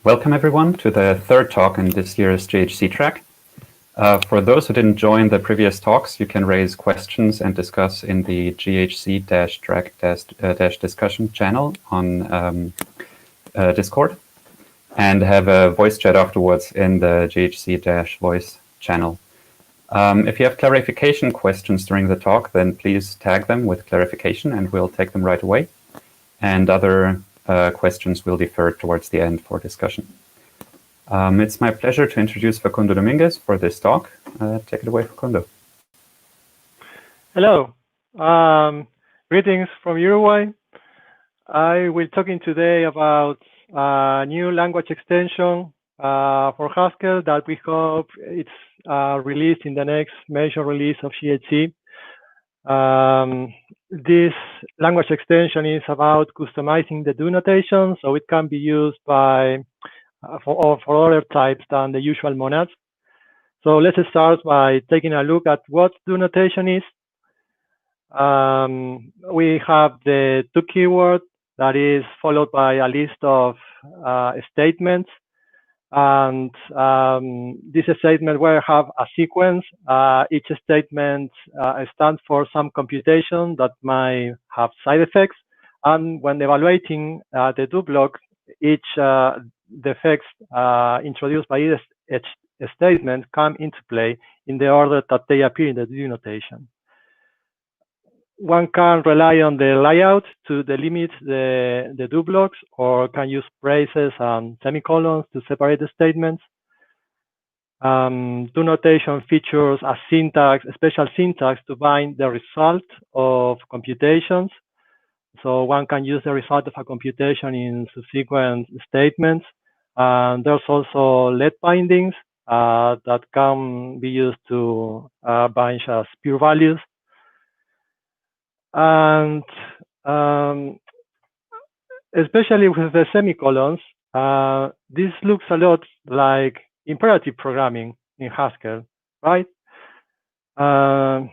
Welcome everyone to the third talk in this year's GHC track. For those who didn't join the previous talks, you can raise questions and discuss in the GHC-track-discussion channel on Discord, and have a voice chat afterwards in the GHC-voice channel. If you have clarification questions during the talk, then please tag them with clarification and we'll take them right away. And other questions will defer towards the end for discussion. It's my pleasure to introduce Facundo Dominguez for this talk. Take it away, Facundo. Hello. Greetings from Uruguay. I will be talking today about a new language extension for Haskell that we hope it's released in the next major release of GHC. This language extension is about customizing the do notation, so it can be used by for other types than the usual monads. So let's start by taking a look at what do notation is. We have the to keyword that is followed by a list of statements. And this statement will have a sequence. Each statement stands for some computation that might have side effects. And when evaluating the do block, each the effects introduced by each statement come into play in the order that they appear in the do notation. One can rely on the layout to delimit the do blocks, or can use braces and semicolons to separate the statements. Do notation features a special syntax to bind the result of computations. So one can use the result of a computation in subsequent statements. And there's also let bindings that can be used to bind as pure values. And especially with the semicolons, this looks a lot like imperative programming in Haskell, right? And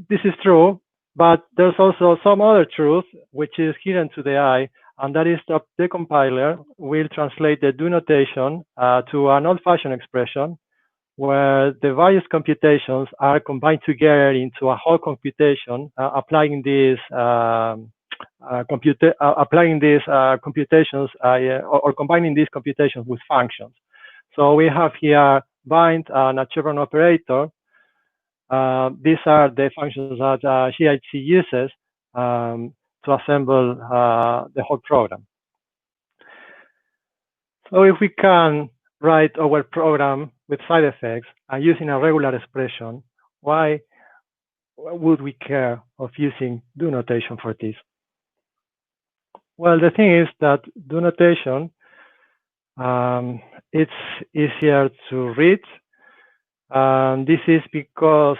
this is true, but there's also some other truth which is hidden to the eye, and that is that the compiler will translate the do notation to an old-fashioned expression where the various computations are combined together into a whole computation, applying these computations or combining these computations with functions. So we have here bind and a chevron operator. These are the functions that GHC uses to assemble the whole program. So if we can write our program with side effects and using a regular expression, why would we care of using do notation for this? Well, the thing is that do notation, it's easier to read. This is because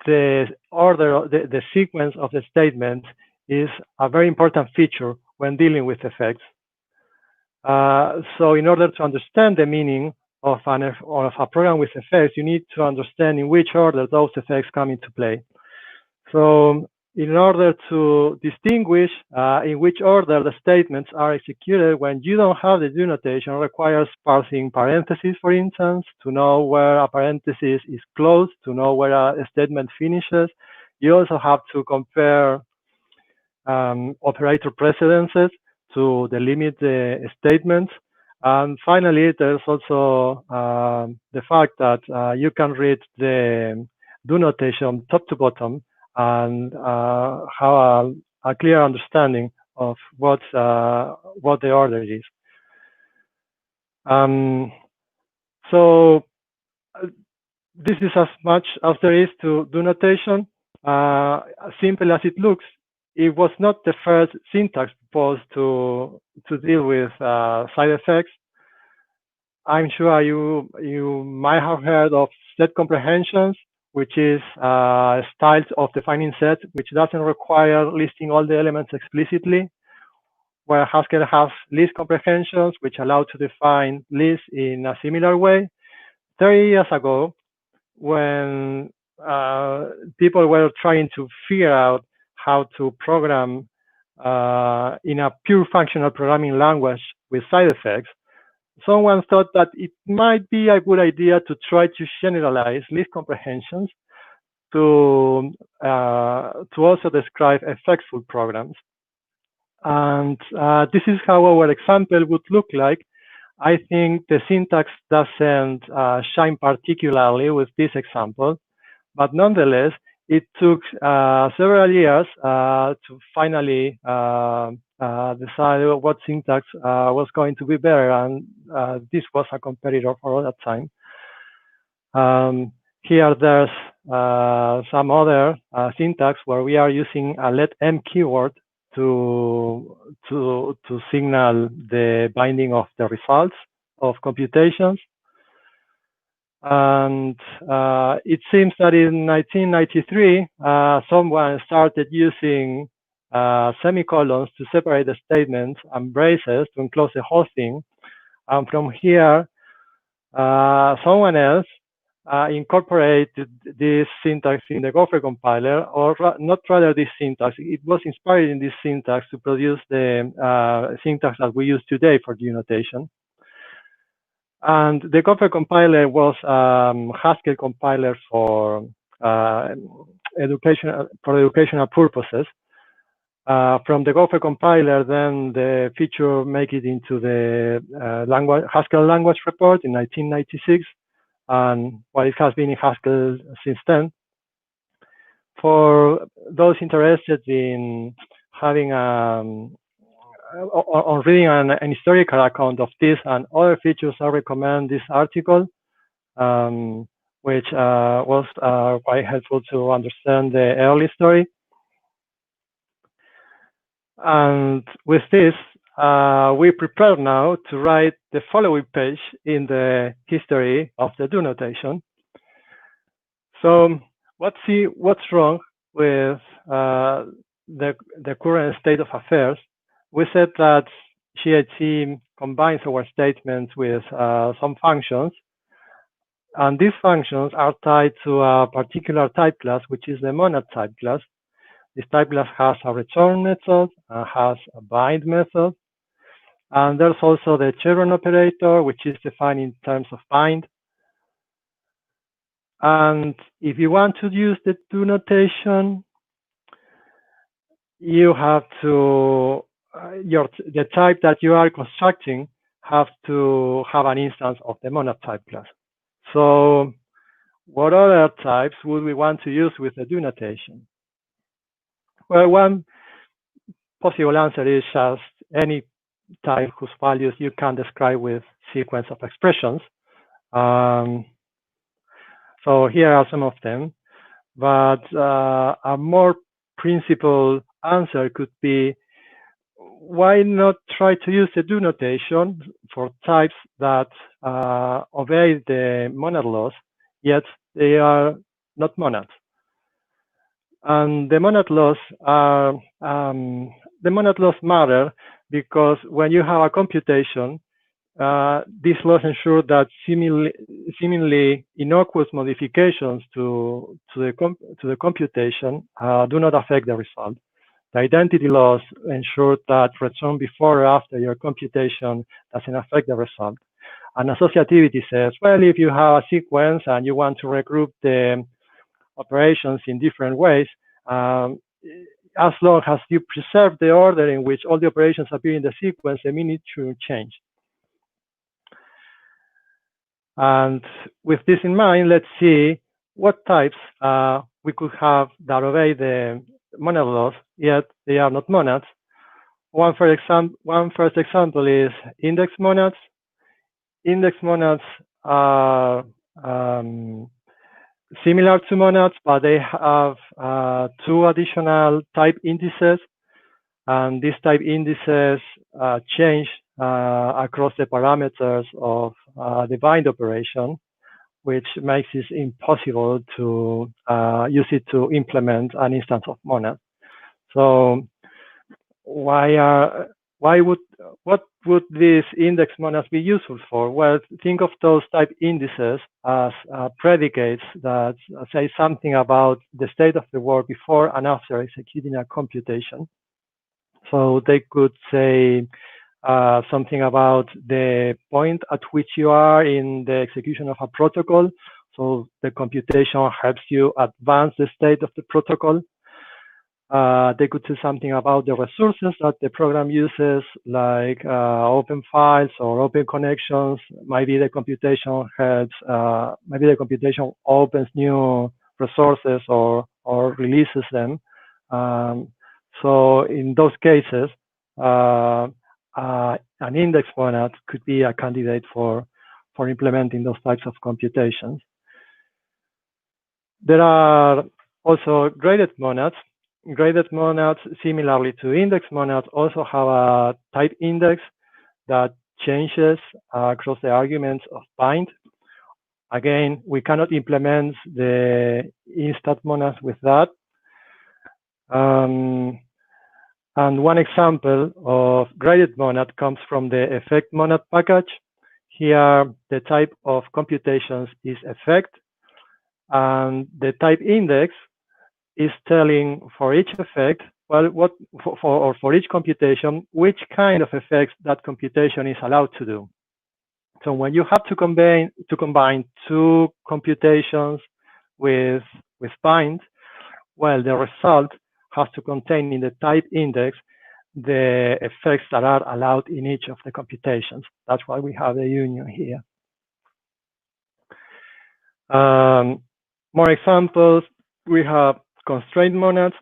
the order, the sequence of the statements is a very important feature when dealing with effects. So in order to understand the meaning of a program with effects, you need to understand in which order those effects come into play. So in order to distinguish in which order the statements are executed when you don't have the do notation requires parsing parentheses, for instance, to know where a parenthesis is closed, to know where a statement finishes. You also have to compare operator precedences to delimit the statements. And finally, there's also the fact that you can read the do notation top to bottom and have a clear understanding of what the order is. So this is as much as there is to do notation. Simple as it looks, it was not the first syntax proposed to deal with side effects. I'm sure you might have heard of set comprehensions, which is styles of defining sets, which doesn't require listing all the elements explicitly, where Haskell has list comprehensions, which allow to define lists in a similar way. 30 years ago, when people were trying to figure out how to program in a pure functional programming language with side effects, someone thought that it might be a good idea to try to generalize list comprehensions to also describe effectful programs. And this is how our example would look like. I think the syntax doesn't shine particularly with this example, but nonetheless, it took several years to finally decide what syntax was going to be better, and this was a competitor for that time. Here there's some other syntax where we are using a let m keyword to signal the binding of the results of computations. And it seems that in 1993, someone started using semicolons to separate the statements and braces to enclose the whole thing. And from here, someone else incorporated this syntax in the Gopher compiler, or not rather this syntax. It was inspired in this syntax to produce the syntax that we use today for do notation. And the Gopher compiler was Haskell compiler for educational purposes. From the Gopher compiler, then the feature make it into the Haskell language report in 1996, and well, it has been in Haskell since then. For those interested in having on reading an historical account of this and other features, I recommend this article, which was quite helpful to understand the early story. And with this, we prepare now to write the following page in the history of the do notation. So what's wrong with the current state of affairs? We said that GHC combines our statements with some functions, and these functions are tied to a particular type class, which is the monad type class. This type class has a return method and has a bind method. And there's also the chevron operator, which is defined in terms of bind. And if you want to use the do notation, you have to, the type that you are constructing have to have an instance of the monad type class. So what other types would we want to use with the do notation? Well, one possible answer is just any type whose values you can describe with sequence of expressions. So here are some of them, but a more principled answer could be, why not try to use the do notation for types that obey the monad laws, yet they are not monads? And the monad laws matter because when you have a computation, these laws ensure that seemingly innocuous modifications to the computation do not affect the result. The identity laws ensure that return before or after your computation doesn't affect the result. And associativity says, well, if you have a sequence and you want to regroup the operations in different ways, as long as you preserve the order in which all the operations appear in the sequence, the meaning shouldn't change. And with this in mind, let's see what types we could have that obey the monad laws, yet they are not monads. One first example is index monads. Index monads are similar to monads, but they have two additional type indices, and these type indices change across the parameters of the bind operation, which makes it impossible to use it to implement an instance of monad. So what would these index monads be useful for? Well, think of those type indices as predicates that say something about the state of the world before and after executing a computation. So they could say something about the point at which you are in the execution of a protocol. So the computation helps you advance the state of the protocol. They could say something about the resources that the program uses, like open files or open connections. Maybe the computation helps, maybe the computation opens new resources or releases them. So in those cases, an index monad could be a candidate for implementing those types of computations. There are also graded monads. Graded monads, similarly to index monads, also have a type index that changes across the arguments of bind. Again, we cannot implement the instat monads with that. And one example of graded monad comes from the effect monad package. Here, the type of computations is effect, and the type index is telling for each effect, well, what for each computation, which kind of effects that computation is allowed to do. So when you have to combine two computations with bind, well, the result has to contain in the type index the effects that are allowed in each of the computations. That's why we have the union here. More examples, we have constraint monads.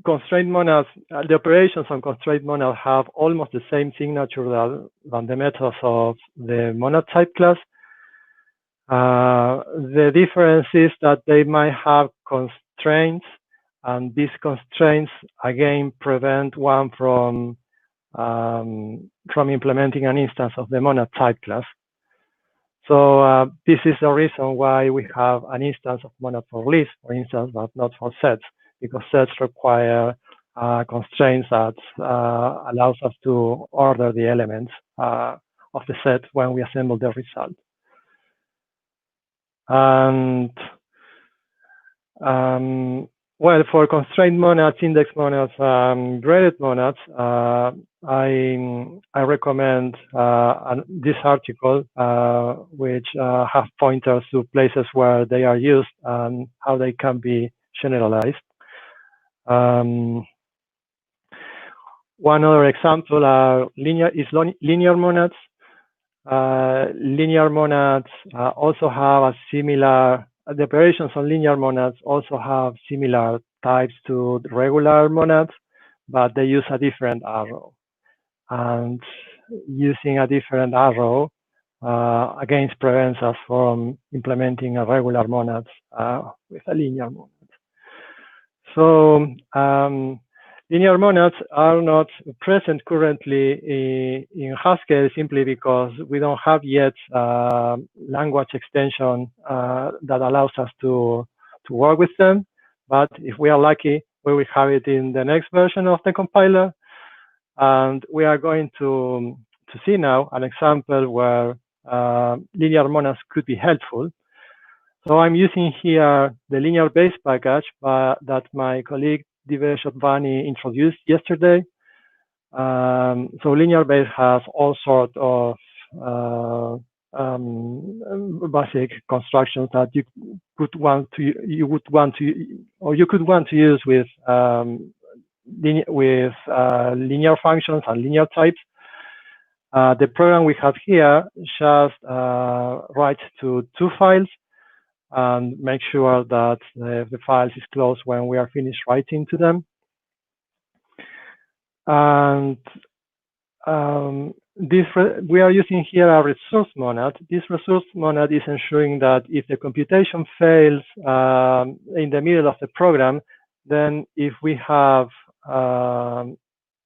Constraint monads, the operations on constraint monads have almost the same signature than the methods of the monad type class. The difference is that they might have constraints, and these constraints again prevent one from implementing an instance of the monad type class. So this is the reason why we have an instance of monad for lists, for instance, but not for sets, because sets require constraints that allows us to order the elements of the set when we assemble the result. And well, for constraint monads, index monads, graded monads, I recommend this article, which have pointers to places where they are used and how they can be generalized. One other example is linear monads. Linear monads also have a similar, the operations on linear monads also have similar types to regular monads, but they use a different arrow. And using a different arrow again prevents us from implementing a regular monads with a linear monad. So linear monads are not present currently in Haskell simply because we don't have yet language extension that allows us to work with them. But if we are lucky, we will have it in the next version of the compiler. And we are going to see now an example where linear monads could be helpful. So I'm using here the linear base package that my colleague Divesh Advani introduced yesterday. So linear base has all sorts of basic constructions that you could want to use with linear functions and linear types. The program we have here just writes to two files and make sure that the files is closed when we are finished writing to them. And we are using here a resource monad. This resource monad is ensuring that if the computation fails in the middle of the program, then if we have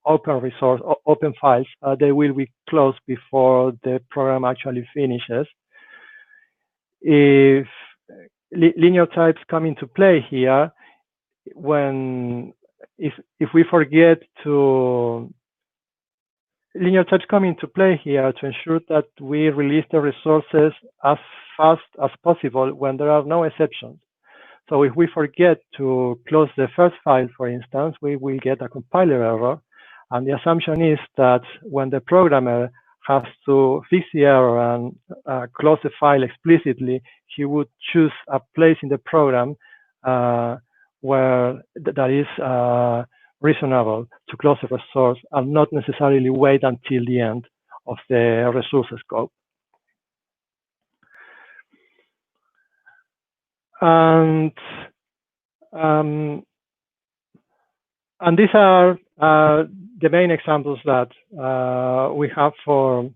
open files, they will be closed before the program actually finishes. If linear types come into play here, if we forget to, linear types come into play here to ensure that we release the resources as fast as possible when there are no exceptions. So if we forget to close the first file, for instance, we will get a compiler error. And the assumption is that when the programmer has to fix the error and close the file explicitly, he would choose a place in the program where that is reasonable to close the resource and not necessarily wait until the end of the resource scope. And these are the main examples that we have for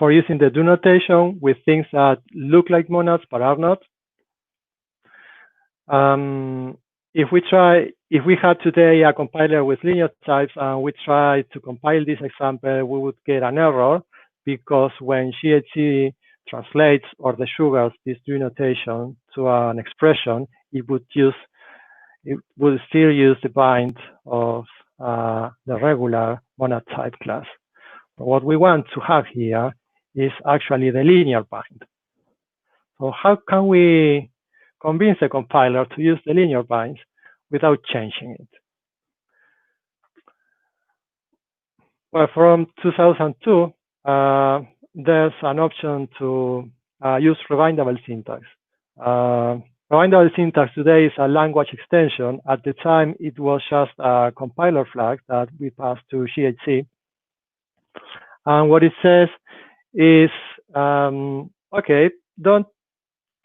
using the do notation with things that look like monads but are not. If we had today a compiler with linear types and we tried to compile this example, we would get an error because when GHC translates or desugars this do notation to an expression, it would still use the bind of the regular monad type class. But what we want to have here is actually the linear bind. So how can we convince the compiler to use the linear binds without changing it? Well, from 2002, there's an option to use RebindableSyntax. RebindableSyntax today is a language extension. At the time, it was just a compiler flag that we passed to GHC. And what it says is, okay, don't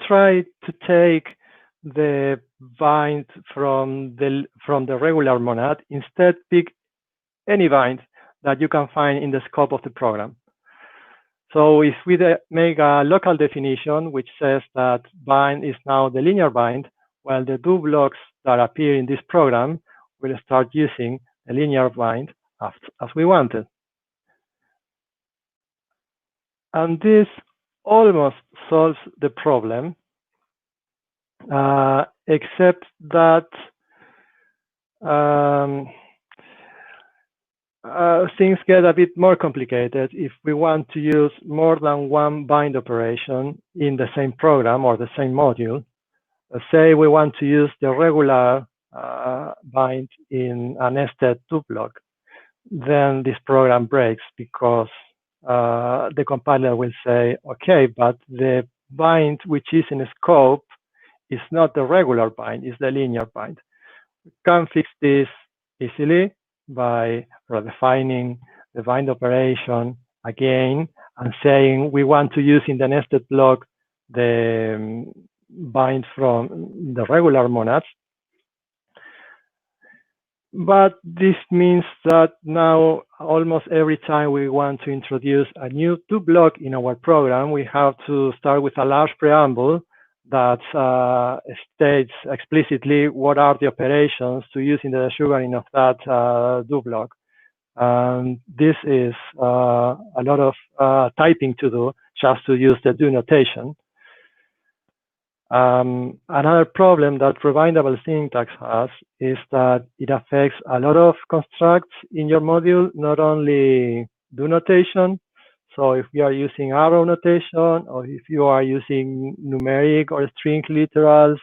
try to take the bind from the regular monad. Instead, pick any bind that you can find in the scope of the program. So if we make a local definition which says that bind is now the linear bind, well, the do blocks that appear in this program will start using the linear bind as we wanted. And this almost solves the problem, except that things get a bit more complicated if we want to use more than one bind operation in the same program or the same module. Say we want to use the regular bind in a nested do block, then this program breaks because the compiler will say, okay, but the bind which is in scope is not the regular bind, it's the linear bind. We can fix this easily by redefining the bind operation again and saying we want to use in the nested block the bind from the regular monads. But this means that now almost every time we want to introduce a new do block in our program, we have to start with a large preamble that states explicitly what are the operations to use in the desugaring of that do block. And this is a lot of typing to do just to use the do notation. Another problem that RebindableSyntax has is that it affects a lot of constructs in your module, not only do notation. So if you are using arrow notation, or if you are using numeric or string literals,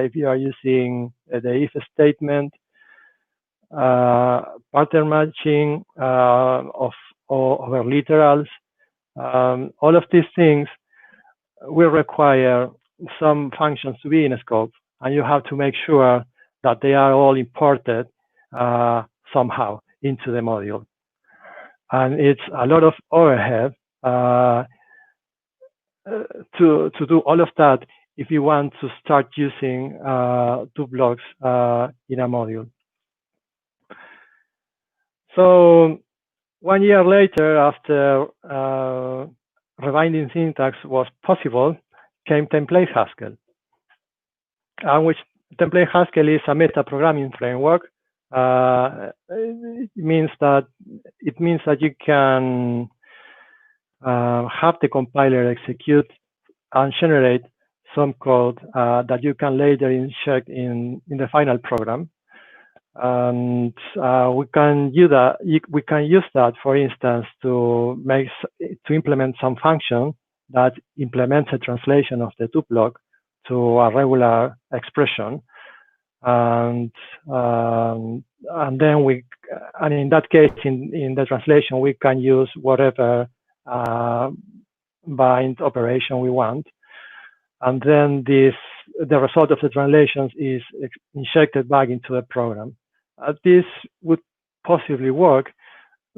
if you are using the if statement, pattern matching over literals, all of these things will require some functions to be in scope, and you have to make sure that they are all imported somehow into the module. And it's a lot of overhead to do all of that if you want to start using do blocks in a module. So 1 year later, after rebinding syntax was possible, came template Haskell, which template Haskell is a meta-programming framework. It means that you can have the compiler execute and generate some code that you can later inject in the final program. And we can use that, for instance, to implement some function that implements a translation of the do block to a regular expression, and then we and in that case, in the translation, we can use whatever bind operation we want. And then the result of the translations is injected back into the program. This would possibly work.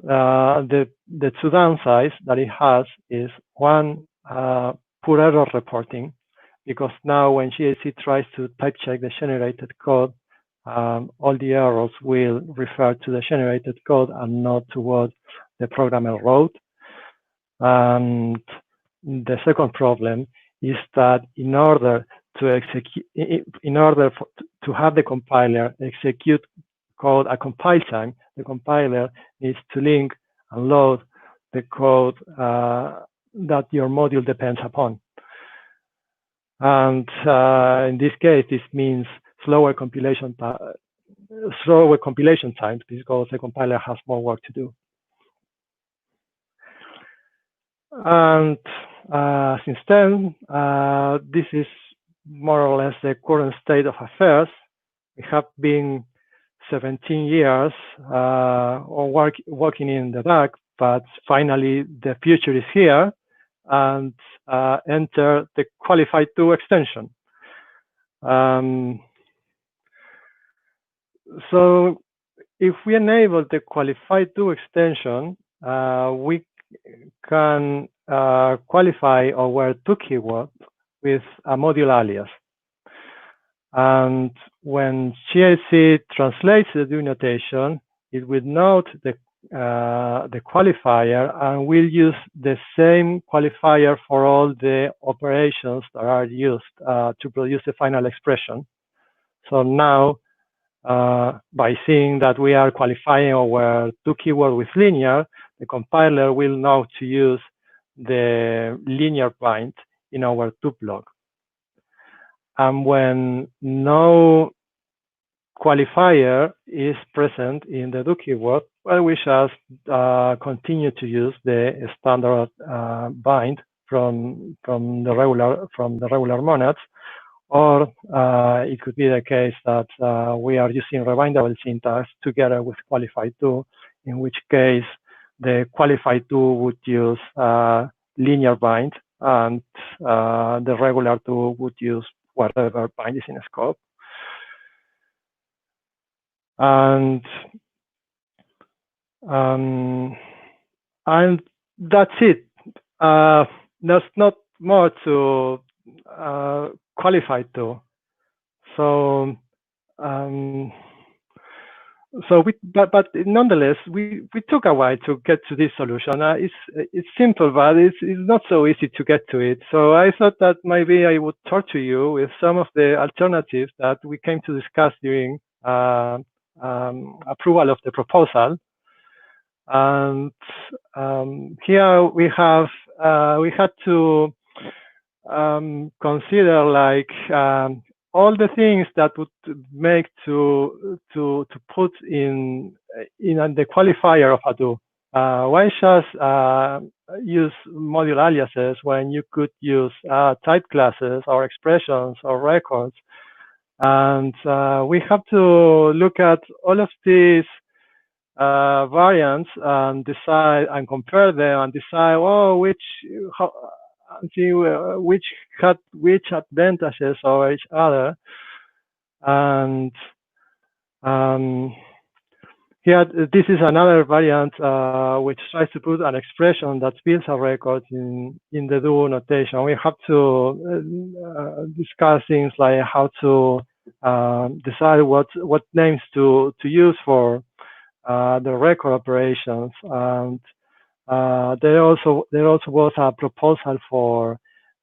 The two downsides that it has is, one, poor error reporting, because now when GHC tries to type check the generated code, all the errors will refer to the generated code and not to what the programmer wrote. And the second problem is that in order to have the compiler execute code at compile time, the compiler needs to link and load the code that your module depends upon. And in this case, this means slower compilation times because the compiler has more work to do. And since then, this is more or less the current state of affairs. We have been 17 years working in the dark, but finally the future is here, and enter the QualifiedDo extension. So if we enable the QualifiedDo extension, we can qualify our do keyword with a module alias. And when GHC translates the do notation, it will note the qualifier and will use the same qualifier for all the operations that are used to produce the final expression. So now, by seeing that we are qualifying our do keyword with linear, the compiler will know to use the linear bind in our do block. And when no qualifier is present in the do keyword, well, we just continue to use the standard bind from the regular monads, or it could be the case that we are using RebindableSyntax together with QualifiedDo, in which case the QualifiedDo would use linear bind, and the regular do would use whatever bind is in scope. And that's it. There's not more to QualifiedDo. So but nonetheless, we took a while to get to this solution. It's simple, but it's not so easy to get to it. So I thought that maybe I would torture you with some of the alternatives that we came to discuss during approval of the proposal. And here we had to consider like all the things that would make to put in the qualifier of a do. Why just use module aliases when you could use type classes or expressions or records? And we have to look at all of these variants and decide and compare them and decide, oh, which had which advantages over each other. And here, this is another variant which tries to put an expression that builds a record in the do notation. We have to discuss things like how to decide what names to use for the record operations. And there also was a proposal for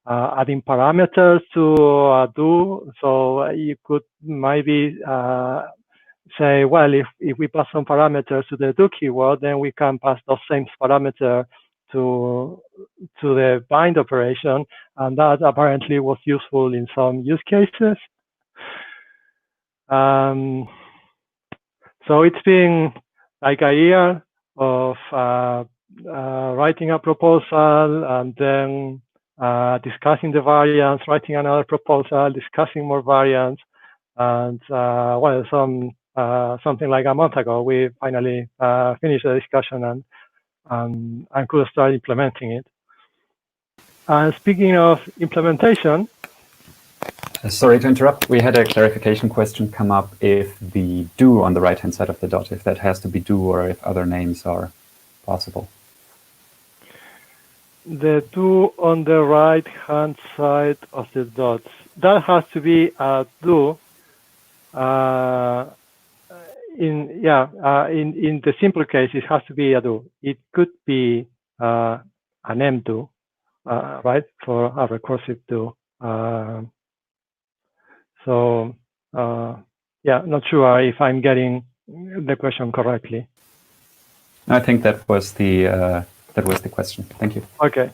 adding parameters to do. So you could maybe say, well, if we pass some parameters to the do keyword, then we can pass those same parameters to the bind operation, and that apparently was useful in some use cases. So it's been like a year of writing a proposal and then discussing the variants, writing another proposal, discussing more variants, and well, some something like a month ago, we finally finished the discussion and could start implementing it. And speaking of implementation. Sorry to interrupt. We had a clarification question come up if the do on the right-hand side of the dot, if that has to be do or if other names are possible. The do on the right-hand side of the dots, that has to be a do. In the simple case, it has to be a do. It could be an mdo, right, for a recursive do. So yeah, not sure if I'm getting the question correctly. I think that was the question. Thank you. Okay.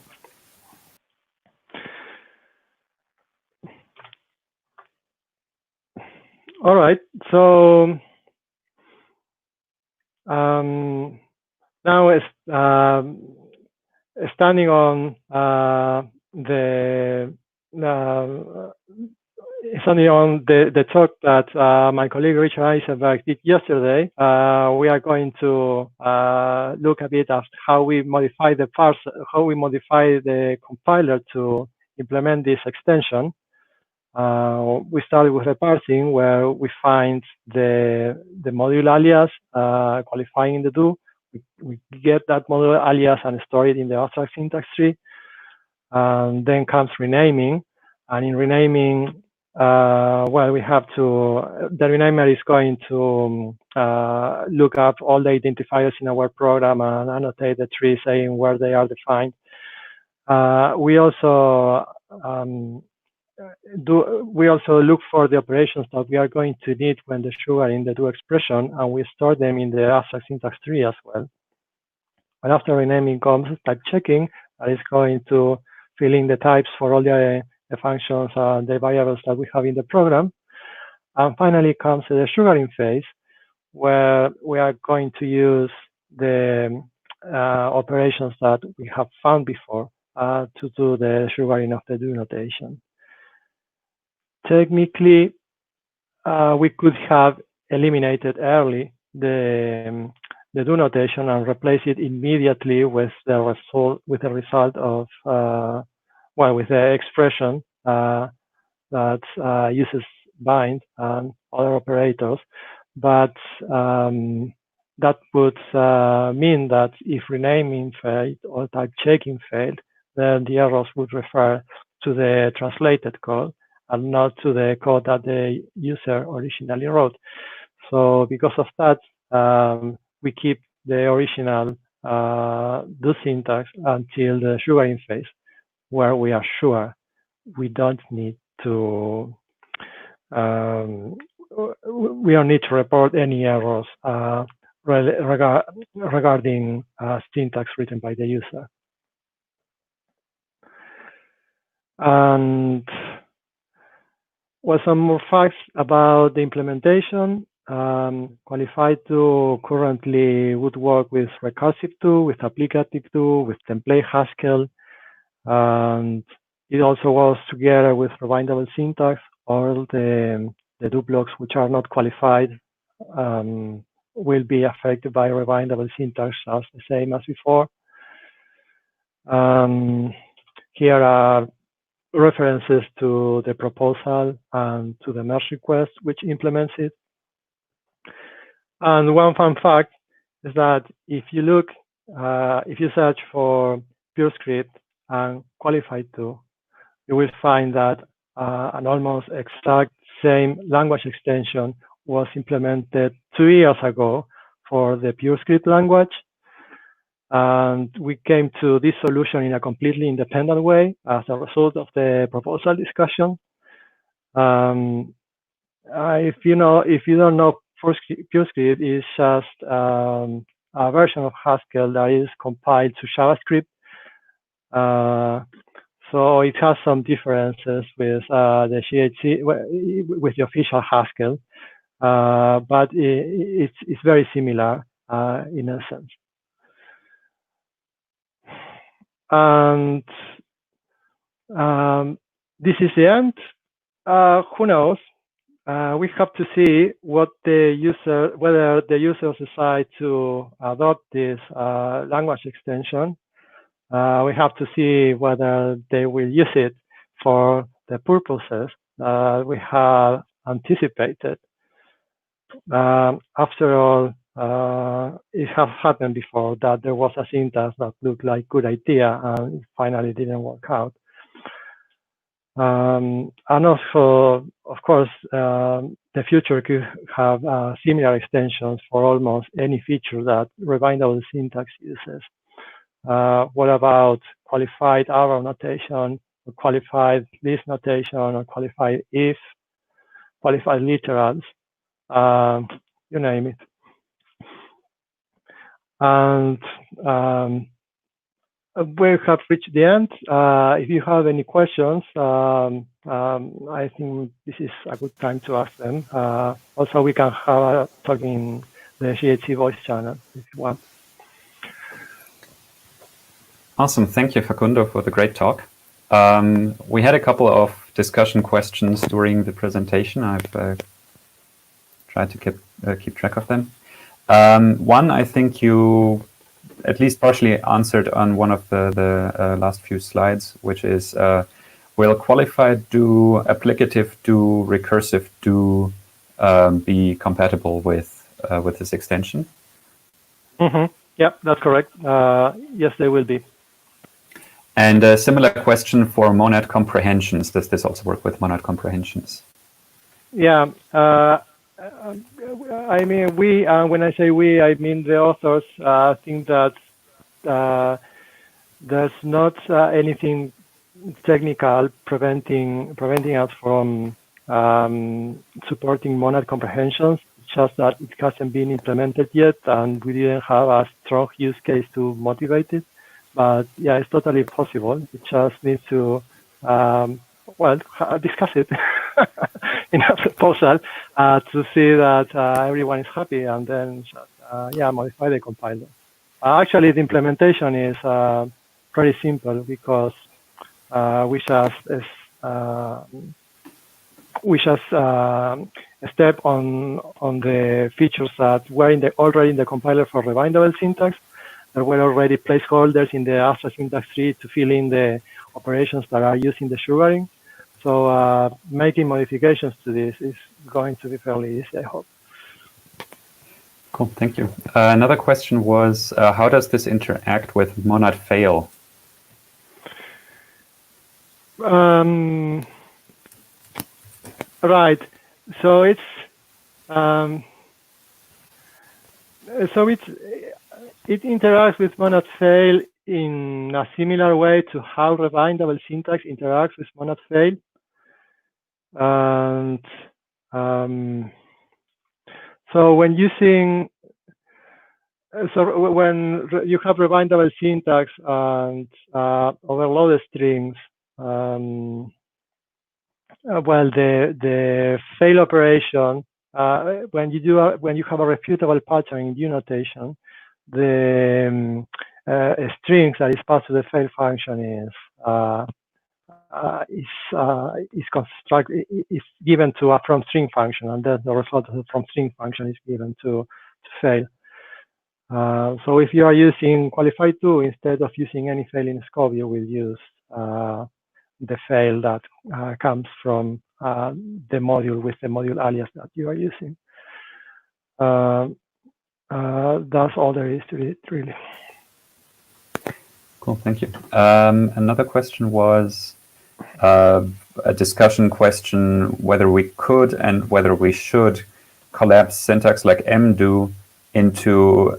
All right. So now it's standing on the talk that my colleague Richard Eisenberg did yesterday. We are going to look a bit at how we modify the parser, how we modify the compiler to implement this extension. We started with reparsing, where we find the module alias qualifying the do. We get that module alias and store it in the abstract syntax tree. And then comes renaming. And in renaming, well, we have to, the renamer is going to look up all the identifiers in our program and annotate the tree saying where they are defined. We also look for the operations that we are going to need when the sugar in the do expression, and we store them in the abstract syntax tree as well. And after renaming comes type checking, that is going to fill in the types for all the functions and the variables that we have in the program. And finally comes the sugaring phase, where we are going to use the operations that we have found before to do the sugaring of the do notation. Technically, we could have eliminated early the do notation and replace it immediately with the result of with the expression that uses bind and other operators, but that would mean that if renaming failed or type checking failed, then the errors would refer to the translated code and not to the code that the user originally wrote. So because of that, we keep the original do syntax until the sugaring phase, where we are sure we don't need to report any errors regarding syntax written by the user. And some more facts about the implementation. QualifiedDo currently would work with recursive do, with applicative do, with template Haskell, and it also works together with RebindableSyntax. All the do blocks which are not qualified will be affected by RebindableSyntax as the same as before. Here are references to the proposal and to the merge request which implements it. And one fun fact is that if you look, if you search for PureScript and QualifiedDo, you will find that an almost exact same language extension was implemented 2 years ago for the PureScript language. And we came to this solution in a completely independent way as a result of the proposal discussion. If you don't know, PureScript is just a version of Haskell that is compiled to JavaScript. So it has some differences with the GHC, with the official Haskell, but it's very similar in essence. And this is the end. Who knows? we have to see whether the users decide to adopt this language extension. We have to see whether they will use it for the purposes we have anticipated. After all, it has happened before that there was a syntax that looked like a good idea and it finally didn't work out. And also, of course, the future could have similar extensions for almost any feature that RebindableSyntax uses. What about qualified arrow notation, or qualified list notation, or qualified if, qualified literals, you name it. And we have reached the end. If you have any questions, I think this is a good time to ask them. Also, we can have a talk in the GHC voice channel if you want. Awesome. Thank you, Facundo, for the great talk. We had a couple of discussion questions during the presentation. I've tried to keep track of them. One, I think you at least partially answered on one of the last few slides, which is, will qualified do, applicative do, recursive do be compatible with this extension? Mm-hmm. Yeah, that's correct. Yes, they will be. And a similar question for monad comprehensions. Does this also work with monad comprehensions? Yeah. I mean, we, when I say we, I mean the authors think that there's not anything technical preventing us from supporting monad comprehensions. It's just that it hasn't been implemented yet, and we didn't have a strong use case to motivate it. But yeah, it's totally possible. It just needs to, well, discuss it in a proposal to see that everyone is happy, and then just, yeah, modify the compiler. Actually, the implementation is pretty simple because we just step on the features that were already in the compiler for RebindableSyntax. There were already placeholders in the abstract syntax tree to fill in the operations that are used in the sugaring. So making modifications to this is going to be fairly easy, I hope. Cool, thank you. Another question was, how does this interact with monad fail? Right. So it interacts with monad fail in a similar way to how RebindableSyntax interacts with monad fail. And so when using, when you have RebindableSyntax and overloaded strings, well, the fail operation, when you have a refutable pattern in do notation, the strings that is passed to the fail function is given to a from string function, and then the result of the from string function is given to fail. So if you are using QualifiedDo, instead of using any fail in scope, you will use the fail that comes from the module with the module alias that you are using. That's all there is to it, really. Cool, thank you. Another question was a discussion question whether we could and whether we should collapse syntax like mdo into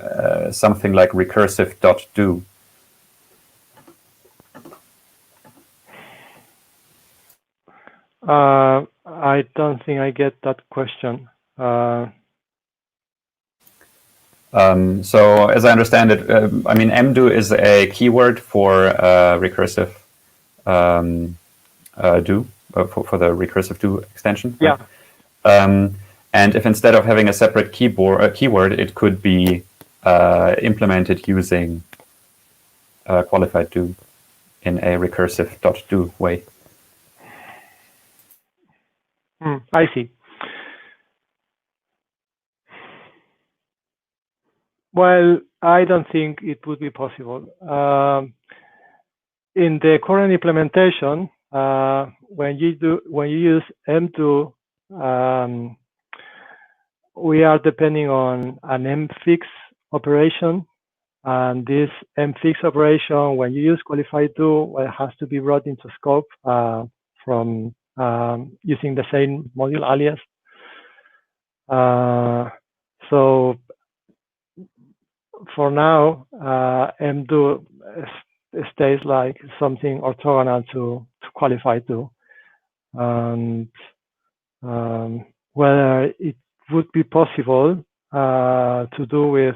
something like recursive.do. I don't think I get that question. So as I understand it, I mean, mdo is a keyword for recursive do, for the recursive do extension. Yeah. Right? And if instead of having a separate keyword, it could be implemented using QualifiedDo in a recursive.do way. I see. Well, I don't think it would be possible. In the current implementation, when you use M2, we are depending on an mfix operation, and this mfix operation, when you use QualifiedDo, well, it has to be brought into scope from using the same module alias. So for now, M2 stays like something orthogonal to QualifiedDo, and whether it would be possible to do with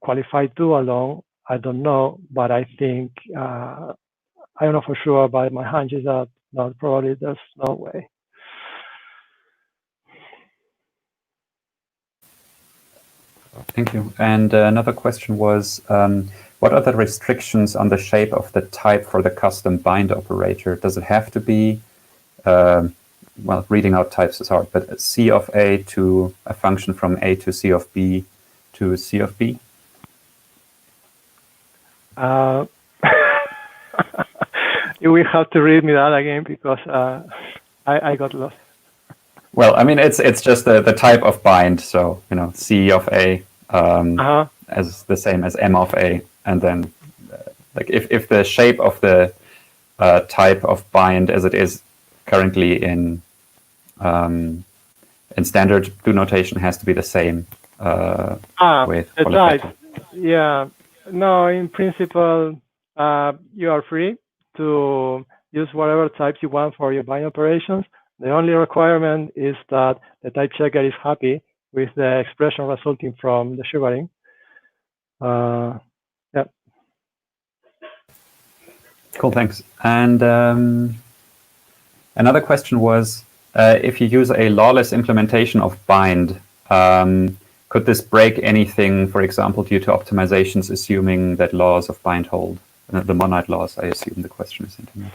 QualifiedDo alone, I don't know, but I think I don't know for sure, but my hunch is that probably there's no way. Thank you. And another question was, what are the restrictions on the shape of the type for the custom bind operator? Does it have to be, well, reading out types is hard, but C of A to a function from A to C of B to C of B? You will have to read me that again because I got lost. Well, I mean, it's just the type of bind. So, you know, C of A as the same as M of A. And then like if the shape of the type of bind as it is currently in standard do notation has to be the same with the type. Yeah. No, in principle, you are free to use whatever types you want for your bind operations. The only requirement is that the type checker is happy with the expression resulting from the sugaring. Yeah. Cool, thanks. And another question was, if you use a lawless implementation of bind, could this break anything, for example, due to optimizations assuming that laws of bind hold? The monad laws, I assume the question is intended.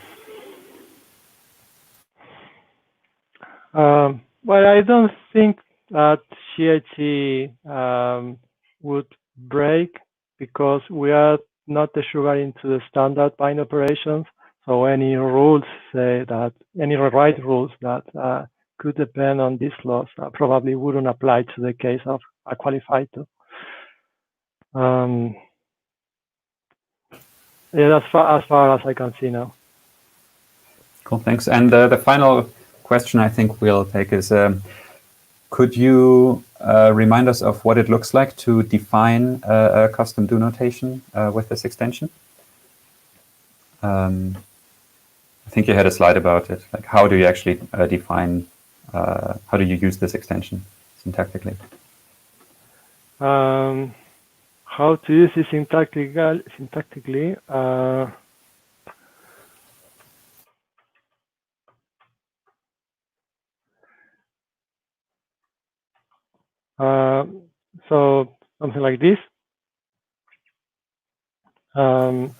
Well, I don't think that GHC would break because we are not sugaring to the standard bind operations. So any rules say that any rewrite rules that could depend on these laws probably wouldn't apply to the case of a QualifiedDo. Yeah, as far as I can see now. Cool, thanks. And the final question I think we'll take is, could you remind us of what it looks like to define a custom do notation with this extension? I think you had a slide about it. Like, how do you actually define, how do you use this extension syntactically? How to use it syntactically? So something like this. I'm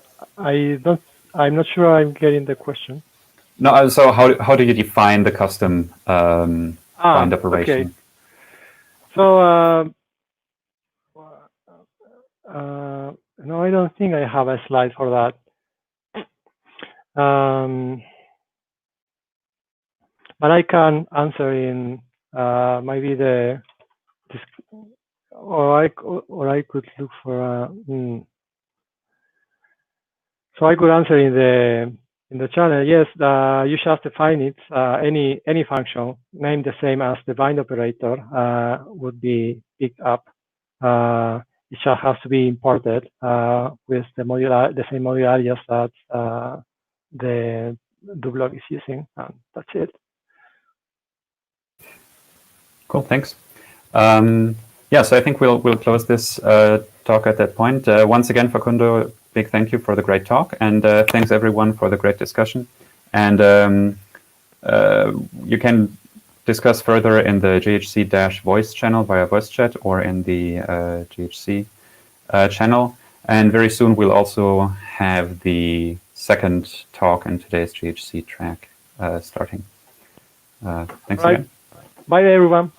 not sure I'm getting the question. No, so how do you define the custom bind operation? Okay. So no, I don't think I have a slide for that. But I can answer in maybe the, or I could look for. So I could answer in the channel. Yes, you just define it. Any function named the same as the bind operator would be picked up. It just has to be imported with the same module alias that the do-block is using, and that's it. Cool, thanks. Yeah, so I think we'll close this talk at that point. Once again, Facundo, big thank you for the great talk, and thanks everyone for the great discussion. And you can discuss further in the GHC-voice channel via voice chat or in the GHC channel. And very soon we'll also have the second talk in today's GHC track starting. Thanks again. Bye, everyone.